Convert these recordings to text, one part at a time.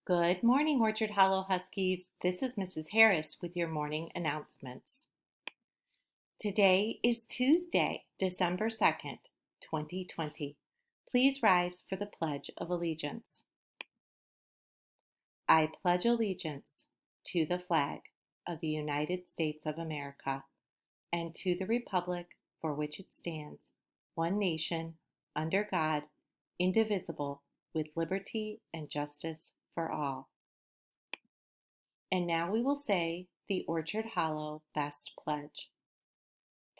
Good morning, Orchard Hollow Huskies. This is Mrs. Harris with your morning announcements. Today is Tuesday, December 2nd, 2020. Please rise for the Pledge of Allegiance. I pledge allegiance to the flag of the United States of America and to the republic for which it stands, one nation, under God, indivisible, with liberty and justice for all. And now we will say the Orchard Hollow Best Pledge.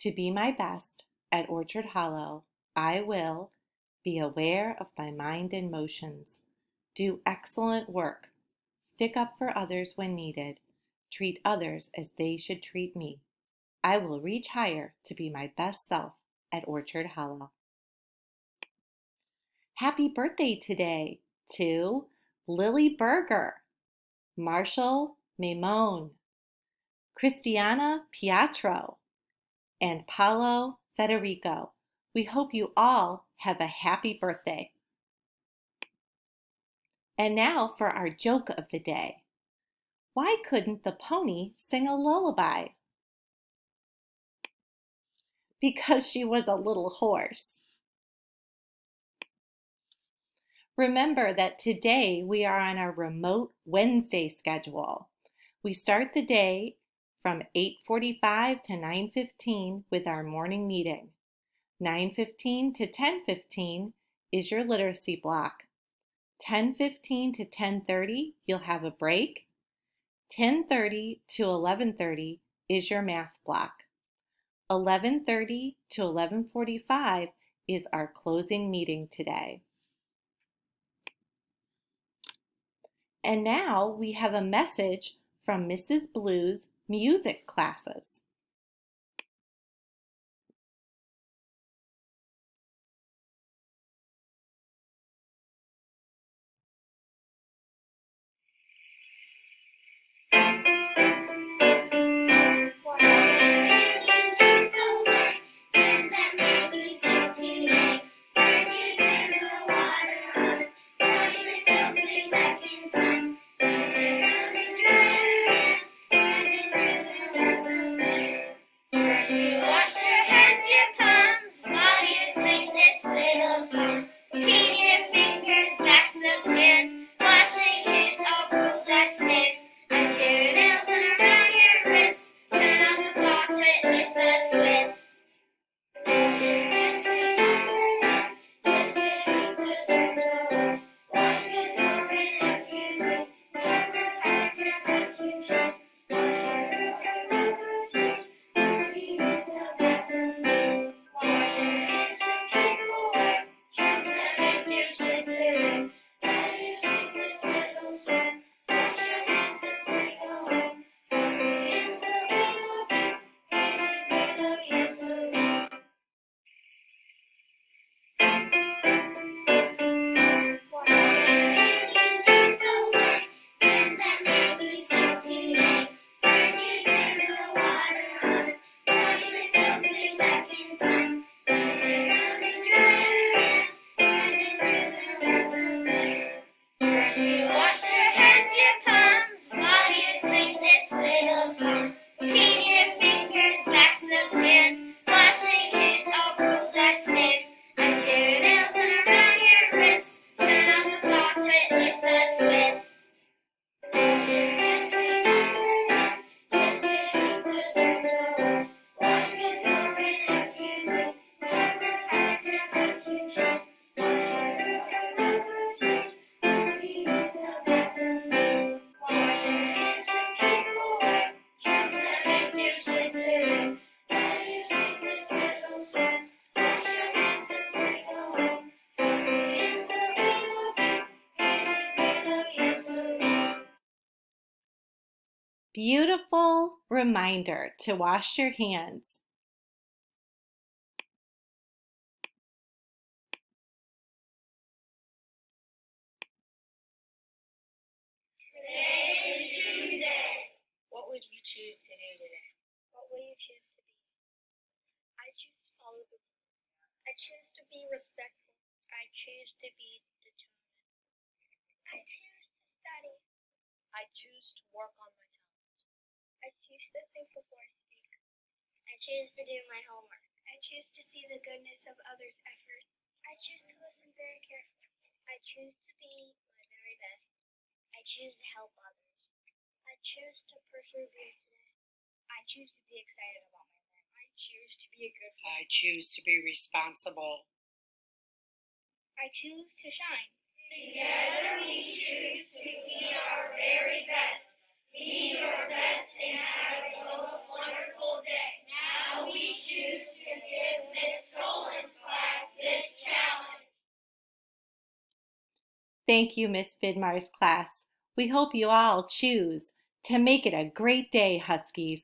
To be my best at Orchard Hollow, I will be aware of my mind and motions, do excellent work, stick up for others when needed, treat others as they should treat me. I will reach higher to be my best self at Orchard Hollow. Happy birthday today to Lily Berger, Marshall Maimone, Christiana Pietro, and Paolo Federico. We hope you all have a happy birthday. And now for our joke of the day. Why couldn't the pony sing a lullaby? Because she was a little hoarse. Remember that today we are on our remote Wednesday schedule. We start the day from 8:45 to 9:15 with our morning meeting. 9:15 to 10:15 is your literacy block. 10:15 to 10:30, you'll have a break. 10:30 to 11:30 is your math block. 11:30 to 11:45 is our closing meeting today. And now we have a message from Mrs. Blue's music classes. Beautiful reminder to wash your hands. Today is Tuesday. What would you choose to do today? What will you choose to be? I choose to follow the rules. I choose to be respectful. I choose to be determined. I choose to study. I choose to work on my talent. I choose to think before I speak. I choose to do my homework. I choose to see the goodness of others' efforts. I choose to listen very carefully. I choose to be my very best. I choose to help others. I choose to persevere today. I choose to be excited about my work. I choose to be a good I choose to be responsible. I choose to shine. Together we choose to be our very best. Be your best and have the most wonderful day. Now we choose to give Miss Solon's class this challenge. Thank you, Miss Vidmar's class. We hope you all choose to make it a great day, Huskies.